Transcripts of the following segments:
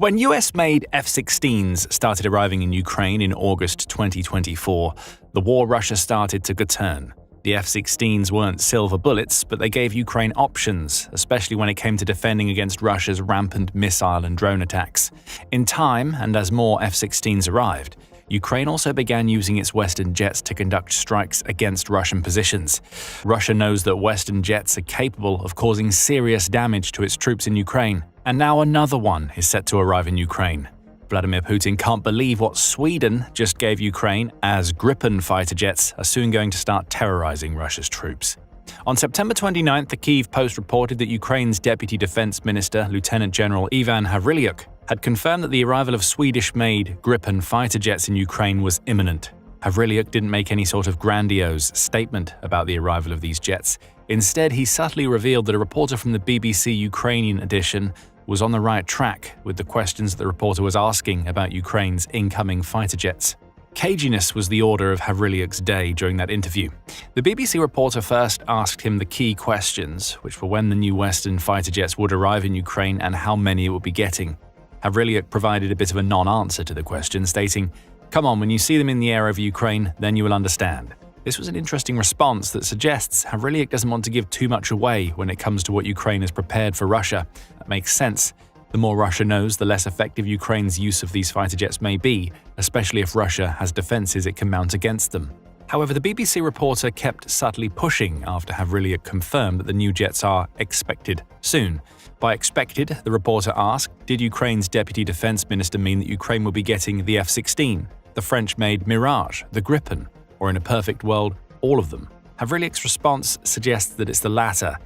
When US-made F-16s started arriving in Ukraine in August 2024, the war Russia started took a turn. The F-16s weren't silver bullets, but they gave Ukraine options, especially when it came to defending against Russia's rampant missile and drone attacks. In time, and as more F-16s arrived, Ukraine also began using its Western jets to conduct strikes against Russian positions. Russia knows that Western jets are capable of causing serious damage to its troops in Ukraine, and now another one is set to arrive in Ukraine. Vladimir Putin can't believe what Sweden just gave Ukraine, as Gripen fighter jets are soon going to start terrorizing Russia's troops. On September 29th, the Kyiv Post reported that Ukraine's Deputy Defense Minister, Lieutenant General Ivan Havrilyuk, had confirmed that the arrival of Swedish-made Gripen fighter jets in Ukraine was imminent. Havrilyuk didn't make any sort of grandiose statement about the arrival of these jets. Instead, he subtly revealed that a reporter from the BBC Ukrainian edition was on the right track with the questions that the reporter was asking about Ukraine's incoming fighter jets. Caginess was the order of Havrilyuk's day during that interview. The BBC reporter first asked him the key questions, which were when the new Western fighter jets would arrive in Ukraine and how many it would be getting. Havrilyuk provided a bit of a non-answer to the question, stating, "Come on, when you see them in the air over Ukraine, then you will understand." This was an interesting response that suggests Havrilyuk doesn't want to give too much away when it comes to what Ukraine has prepared for Russia. That makes sense. The more Russia knows, the less effective Ukraine's use of these fighter jets may be, especially if Russia has defenses it can mount against them. However, the BBC reporter kept subtly pushing after Havrilyuk confirmed that the new jets are expected soon. By expected, the reporter asked, did Ukraine's Deputy Defense Minister mean that Ukraine will be getting the F-16, the French-made Mirage, the Gripen, or in a perfect world, all of them? Havrilyuk's response suggests that it's the latter,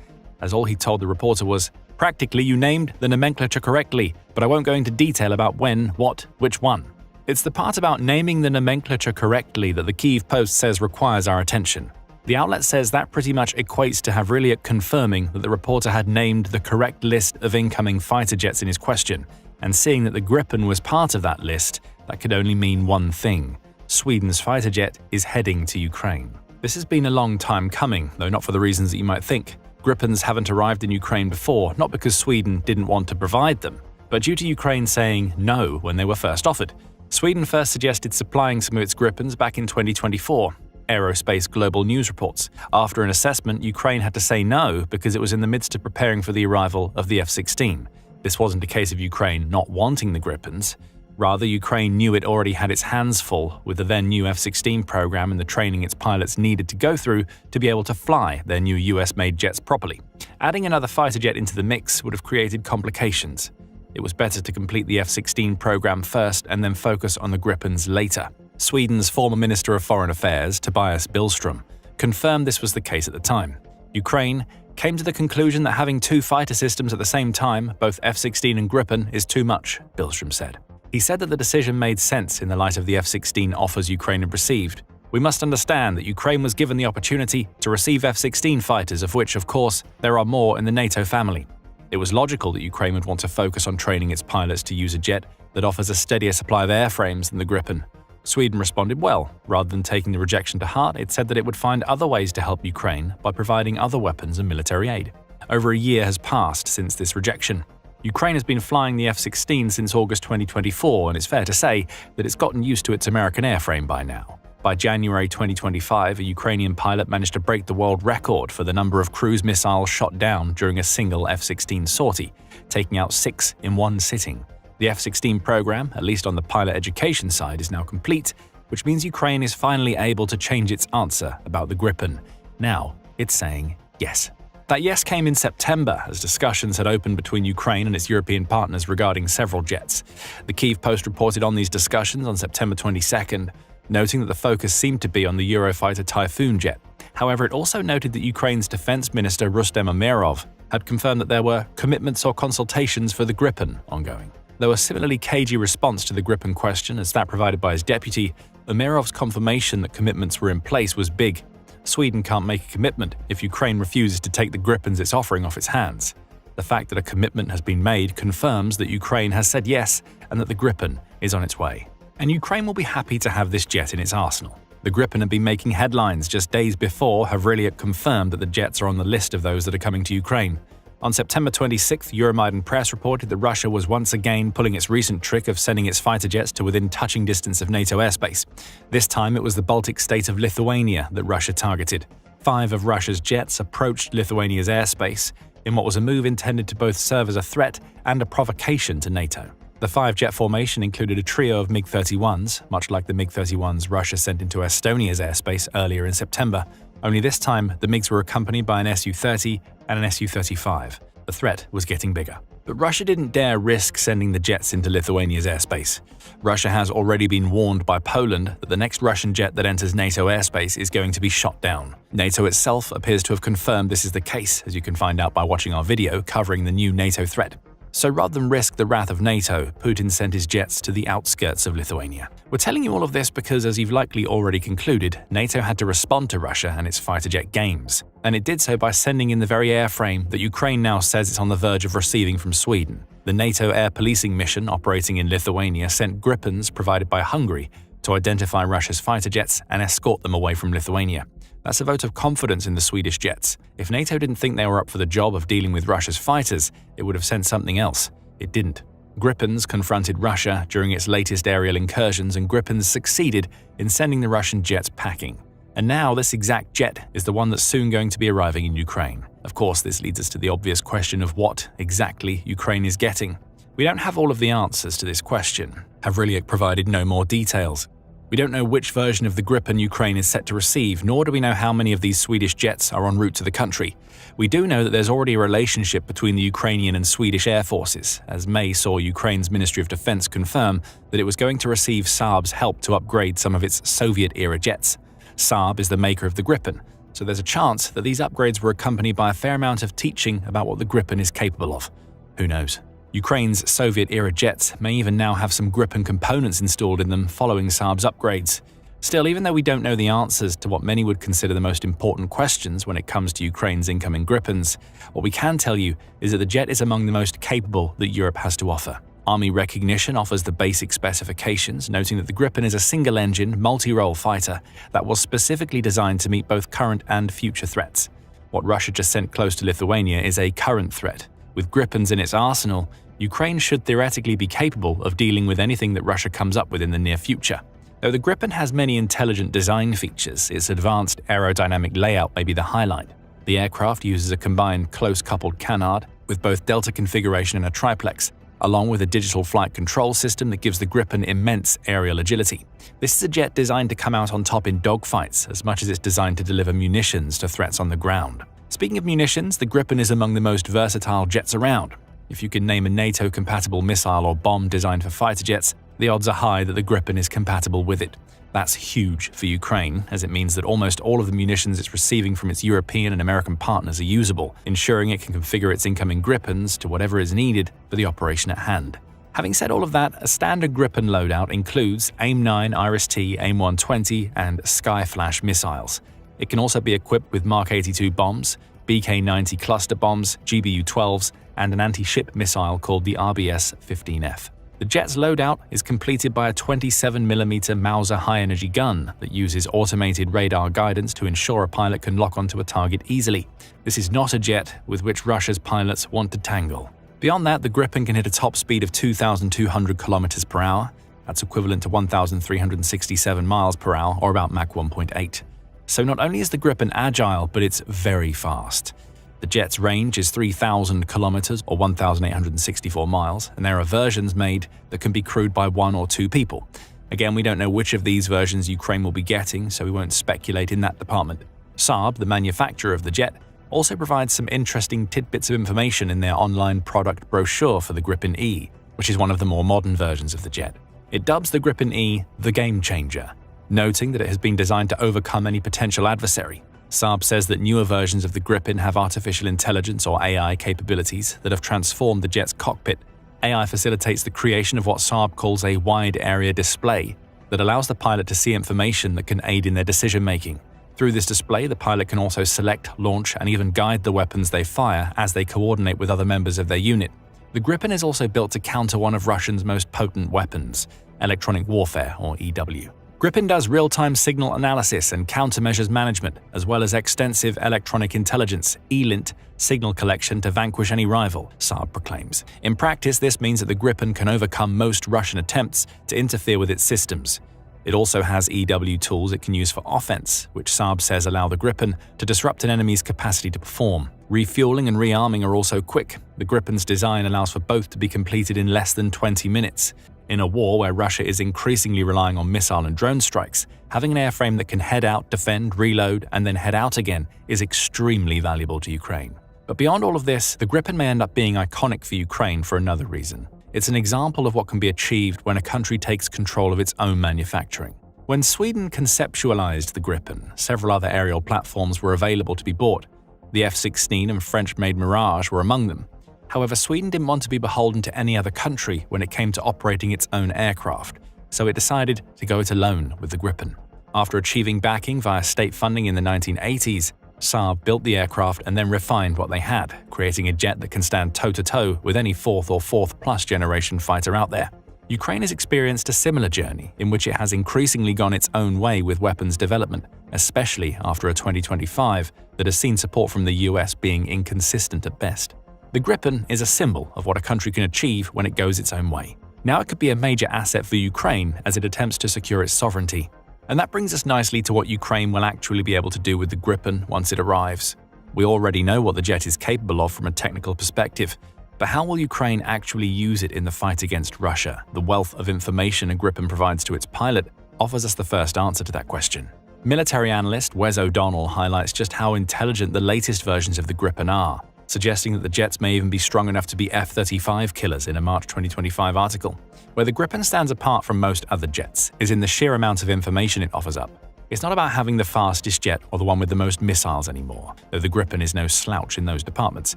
as all he told the reporter was, "Practically, you named the nomenclature correctly, but I won't go into detail about when, what, which one." It's the part about naming the nomenclature correctly that the Kyiv Post says requires our attention. The outlet says that pretty much equates to Havrilyuk confirming that the reporter had named the correct list of incoming fighter jets in his question, and seeing that the Gripen was part of that list, that could only mean one thing: Sweden's fighter jet is heading to Ukraine. This has been a long time coming, though not for the reasons that you might think. Gripens haven't arrived in Ukraine before, not because Sweden didn't want to provide them, but due to Ukraine saying no when they were first offered. Sweden first suggested supplying some of its Gripens back in 2024. Aerospace Global News reports. After an assessment, Ukraine had to say no because it was in the midst of preparing for the arrival of the F-16. This wasn't a case of Ukraine not wanting the Gripens. Rather, Ukraine knew it already had its hands full with the then new F-16 program and the training its pilots needed to go through to be able to fly their new US-made jets properly. Adding another fighter jet into the mix would have created complications. It was better to complete the F-16 program first and then focus on the Gripens later. Sweden's former Minister of Foreign Affairs, Tobias Billström, confirmed this was the case at the time. Ukraine came to the conclusion that having two fighter systems at the same time, both F-16 and Gripen, is too much, Billström said. He said that the decision made sense in the light of the F-16 offers Ukraine had received. "We must understand that Ukraine was given the opportunity to receive F-16 fighters, of which, of course, there are more in the NATO family. It was logical that Ukraine would want to focus on training its pilots to use a jet that offers a steadier supply of airframes than the Gripen." Sweden responded well. Rather than taking the rejection to heart, it said that it would find other ways to help Ukraine by providing other weapons and military aid. Over a year has passed since this rejection. Ukraine has been flying the F-16 since August 2024, and it's fair to say that it's gotten used to its American airframe by now. By January 2025, a Ukrainian pilot managed to break the world record for the number of cruise missiles shot down during a single F-16 sortie, taking out 6 in one sitting. The F-16 program, at least on the pilot education side, is now complete, which means Ukraine is finally able to change its answer about the Gripen. Now, it's saying yes. That yes came in September, as discussions had opened between Ukraine and its European partners regarding several jets. The Kyiv Post reported on these discussions on September 22nd, noting that the focus seemed to be on the Eurofighter Typhoon jet. However, it also noted that Ukraine's Defense Minister Rustem Umerov had confirmed that there were commitments or consultations for the Gripen ongoing. Though a similarly cagey response to the Gripen question as that provided by his deputy, Umerov's confirmation that commitments were in place was big. Sweden can't make a commitment if Ukraine refuses to take the Gripens it's offering off its hands. The fact that a commitment has been made confirms that Ukraine has said yes and that the Gripen is on its way. And Ukraine will be happy to have this jet in its arsenal. The Gripen had been making headlines just days before Havrilyuk confirmed that the jets are on the list of those that are coming to Ukraine. On September 26th, Euromaidan Press reported that Russia was once again pulling its recent trick of sending its fighter jets to within touching distance of NATO airspace. This time it was the Baltic state of Lithuania that Russia targeted. 5 of Russia's jets approached Lithuania's airspace in what was a move intended to both serve as a threat and a provocation to NATO. The 5-jet formation included a trio of MiG-31s, much like the MiG-31s Russia sent into Estonia's airspace earlier in September. Only this time, the MiGs were accompanied by an Su-30 and an Su-35. The threat was getting bigger. But Russia didn't dare risk sending the jets into Lithuania's airspace. Russia has already been warned by Poland that the next Russian jet that enters NATO airspace is going to be shot down. NATO itself appears to have confirmed this is the case, as you can find out by watching our video covering the new NATO threat. So rather than risk the wrath of NATO, Putin sent his jets to the outskirts of Lithuania. We're telling you all of this because, as you've likely already concluded, NATO had to respond to Russia and its fighter jet games. And it did so by sending in the very airframe that Ukraine now says it's on the verge of receiving from Sweden. The NATO air policing mission operating in Lithuania sent Gripens provided by Hungary to identify Russia's fighter jets and escort them away from Lithuania. That's a vote of confidence in the Swedish jets. If NATO didn't think they were up for the job of dealing with Russia's fighters, it would have sent something else. It didn't. Gripens confronted Russia during its latest aerial incursions, and Gripens succeeded in sending the Russian jets packing. And now this exact jet is the one that's soon going to be arriving in Ukraine. Of course, this leads us to the obvious question of what exactly Ukraine is getting. We don't have all of the answers to this question. Havrilyak provided no more details. We don't know which version of the Gripen Ukraine is set to receive, nor do we know how many of these Swedish jets are en route to the country. We do know that there's already a relationship between the Ukrainian and Swedish air forces, as May saw Ukraine's Ministry of Defense confirm that it was going to receive Saab's help to upgrade some of its Soviet-era jets. Saab is the maker of the Gripen, so there's a chance that these upgrades were accompanied by a fair amount of teaching about what the Gripen is capable of. Who knows? Ukraine's Soviet-era jets may even now have some Gripen components installed in them following Saab's upgrades. Still, even though we don't know the answers to what many would consider the most important questions when it comes to Ukraine's incoming Gripens, what we can tell you is that the jet is among the most capable that Europe has to offer. Army Recognition offers the basic specifications, noting that the Gripen is a single-engine, multi-role fighter that was specifically designed to meet both current and future threats. What Russia just sent close to Lithuania is a current threat. With Gripens in its arsenal, Ukraine should theoretically be capable of dealing with anything that Russia comes up with in the near future. Though the Gripen has many intelligent design features, its advanced aerodynamic layout may be the highlight. The aircraft uses a combined close-coupled canard with both delta configuration and a triplex, along with a digital flight control system that gives the Gripen immense aerial agility. This is a jet designed to come out on top in dogfights as much as it's designed to deliver munitions to threats on the ground. Speaking of munitions, the Gripen is among the most versatile jets around. If you can name a NATO-compatible missile or bomb designed for fighter jets, the odds are high that the Gripen is compatible with it. That's huge for Ukraine, as it means that almost all of the munitions it's receiving from its European and American partners are usable, ensuring it can configure its incoming Gripens to whatever is needed for the operation at hand. Having said all of that, a standard Gripen loadout includes AIM-9, IRIS-T, AIM-120, and Skyflash missiles. It can also be equipped with Mark 82 bombs, BK-90 cluster bombs, GBU-12s, and an anti-ship missile called the RBS-15F. The jet's loadout is completed by a 27mm Mauser high-energy gun that uses automated radar guidance to ensure a pilot can lock onto a target easily. This is not a jet with which Russia's pilots want to tangle. Beyond that, the Gripen can hit a top speed of 2,200 km per hour. That's equivalent to 1,367 miles per hour, or about Mach 1.8. So not only is the Gripen agile, but it's very fast. The jet's range is 3,000 kilometers or 1,864 miles, and there are versions made that can be crewed by 1 or 2 people. Again, we don't know which of these versions Ukraine will be getting, so we won't speculate in that department. Saab, the manufacturer of the jet, also provides some interesting tidbits of information in their online product brochure for the Gripen E, which is one of the more modern versions of the jet. It dubs the Gripen E the game changer, noting that it has been designed to overcome any potential adversary. Saab says that newer versions of the Gripen have artificial intelligence or AI capabilities that have transformed the jet's cockpit. AI facilitates the creation of what Saab calls a wide-area display that allows the pilot to see information that can aid in their decision-making. Through this display, the pilot can also select, launch, and even guide the weapons they fire as they coordinate with other members of their unit. The Gripen is also built to counter one of Russia's most potent weapons, electronic warfare, or EW. Gripen does real-time signal analysis and countermeasures management, as well as extensive electronic intelligence, ELINT, signal collection to vanquish any rival, Saab proclaims. In practice, this means that the Gripen can overcome most Russian attempts to interfere with its systems. It also has EW tools it can use for offense, which Saab says allow the Gripen to disrupt an enemy's capacity to perform. Refueling and rearming are also quick. The Gripen's design allows for both to be completed in less than 20 minutes. In a war where Russia is increasingly relying on missile and drone strikes, having an airframe that can head out, defend, reload, and then head out again is extremely valuable to Ukraine. But beyond all of this, the Gripen may end up being iconic for Ukraine for another reason. It's an example of what can be achieved when a country takes control of its own manufacturing. When Sweden conceptualized the Gripen, several other aerial platforms were available to be bought. The F-16 and French-made Mirage were among them. However, Sweden didn't want to be beholden to any other country when it came to operating its own aircraft, so it decided to go it alone with the Gripen. After achieving backing via state funding in the 1980s, Saab built the aircraft and then refined what they had, creating a jet that can stand toe-to-toe with any fourth or fourth-plus generation fighter out there. Ukraine has experienced a similar journey in which it has increasingly gone its own way with weapons development, especially after a 2025 that has seen support from the US being inconsistent at best. The Gripen is a symbol of what a country can achieve when it goes its own way. Now it could be a major asset for Ukraine as it attempts to secure its sovereignty. And that brings us nicely to what Ukraine will actually be able to do with the Gripen once it arrives. We already know what the jet is capable of from a technical perspective, but how will Ukraine actually use it in the fight against Russia? The wealth of information a Gripen provides to its pilot offers us the first answer to that question. Military analyst Wes O'Donnell highlights just how intelligent the latest versions of the Gripen are, suggesting that the jets may even be strong enough to be F-35 killers in a March 2025 article. Where the Gripen stands apart from most other jets is in the sheer amount of information it offers up. It's not about having the fastest jet or the one with the most missiles anymore, though the Gripen is no slouch in those departments.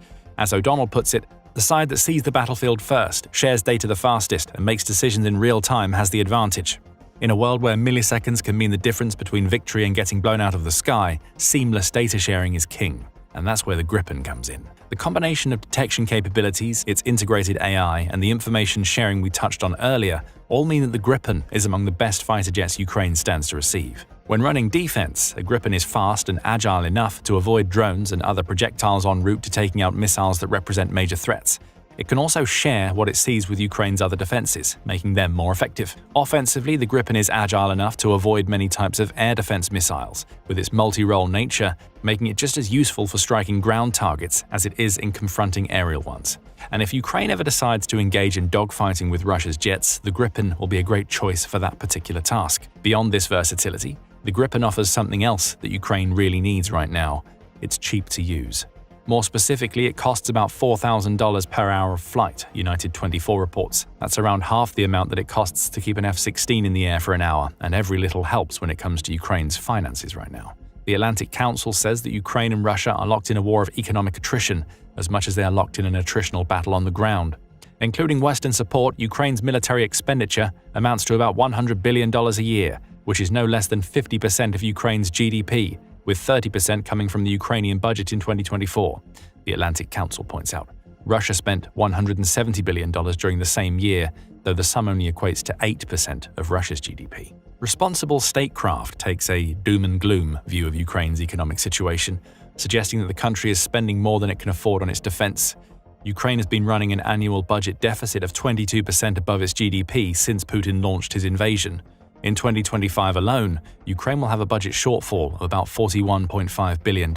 As O'Donnell puts it, the side that sees the battlefield first, shares data the fastest, and makes decisions in real time has the advantage. In a world where milliseconds can mean the difference between victory and getting blown out of the sky, seamless data sharing is king. And that's where the Gripen comes in. The combination of detection capabilities, its integrated AI, and the information sharing we touched on earlier all mean that the Gripen is among the best fighter jets Ukraine stands to receive. When running defense, a Gripen is fast and agile enough to avoid drones and other projectiles en route to taking out missiles that represent major threats. It can also share what it sees with Ukraine's other defenses, making them more effective. Offensively, the Gripen is agile enough to avoid many types of air defense missiles, with its multi-role nature making it just as useful for striking ground targets as it is in confronting aerial ones. And if Ukraine ever decides to engage in dogfighting with Russia's jets, the Gripen will be a great choice for that particular task. Beyond this versatility, the Gripen offers something else that Ukraine really needs right now. It's cheap to use. More specifically, it costs about $4,000 per hour of flight, United 24 reports. That's around half the amount that it costs to keep an F-16 in the air for an hour, and every little helps when it comes to Ukraine's finances right now. The Atlantic Council says that Ukraine and Russia are locked in a war of economic attrition, as much as they are locked in an attritional battle on the ground. Including Western support, Ukraine's military expenditure amounts to about $100 billion a year, which is no less than 50% of Ukraine's GDP, with 30% coming from the Ukrainian budget in 2024, the Atlantic Council points out. Russia spent $170 billion during the same year, though the sum only equates to 8% of Russia's GDP. Responsible statecraft takes a doom and gloom view of Ukraine's economic situation, suggesting that the country is spending more than it can afford on its defense. Ukraine has been running an annual budget deficit of 22% above its GDP since Putin launched his invasion. In 2025 alone, Ukraine will have a budget shortfall of about $41.5 billion,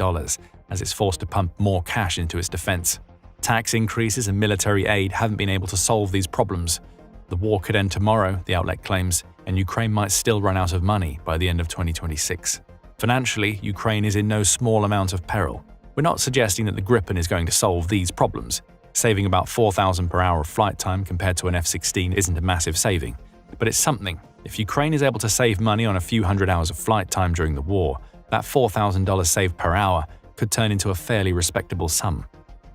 as it's forced to pump more cash into its defense. Tax increases and military aid haven't been able to solve these problems. The war could end tomorrow, the outlet claims, and Ukraine might still run out of money by the end of 2026. Financially, Ukraine is in no small amount of peril. We're not suggesting that the Gripen is going to solve these problems. Saving about $4,000 per hour of flight time compared to an F-16 isn't a massive saving, but it's something. If Ukraine is able to save money on a few hundred hours of flight time during the war, that $4,000 saved per hour could turn into a fairly respectable sum.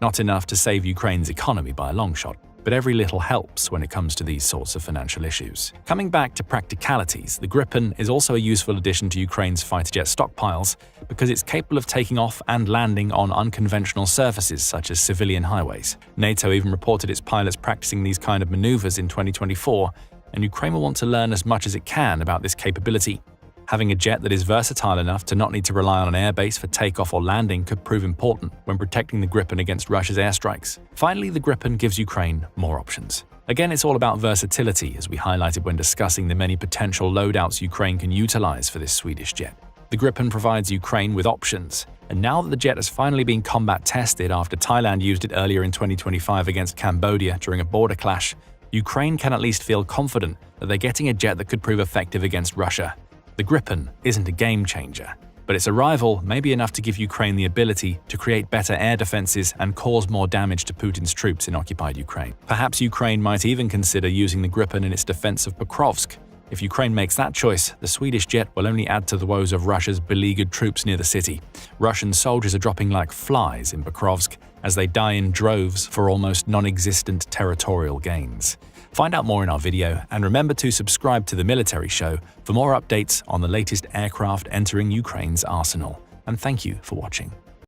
Not enough to save Ukraine's economy by a long shot, but every little helps when it comes to these sorts of financial issues. Coming back to practicalities, the Gripen is also a useful addition to Ukraine's fighter jet stockpiles because it's capable of taking off and landing on unconventional surfaces such as civilian highways. NATO even reported its pilots practicing these kind of maneuvers in 2024, and Ukraine will want to learn as much as it can about this capability. Having a jet that is versatile enough to not need to rely on an airbase for takeoff or landing could prove important when protecting the Gripen against Russia's airstrikes. Finally, the Gripen gives Ukraine more options. Again, it's all about versatility, as we highlighted when discussing the many potential loadouts Ukraine can utilize for this Swedish jet. The Gripen provides Ukraine with options, and now that the jet has finally been combat tested after Thailand used it earlier in 2025 against Cambodia during a border clash, Ukraine can at least feel confident that they're getting a jet that could prove effective against Russia. The Gripen isn't a game changer, but its arrival may be enough to give Ukraine the ability to create better air defenses and cause more damage to Putin's troops in occupied Ukraine. Perhaps Ukraine might even consider using the Gripen in its defense of Pokrovsk. If Ukraine makes that choice, the Swedish jet will only add to the woes of Russia's beleaguered troops near the city. Russian soldiers are dropping like flies in Pokrovsk as they die in droves for almost non-existent territorial gains. Find out more in our video, and remember to subscribe to The Military Show for more updates on the latest aircraft entering Ukraine's arsenal. And thank you for watching.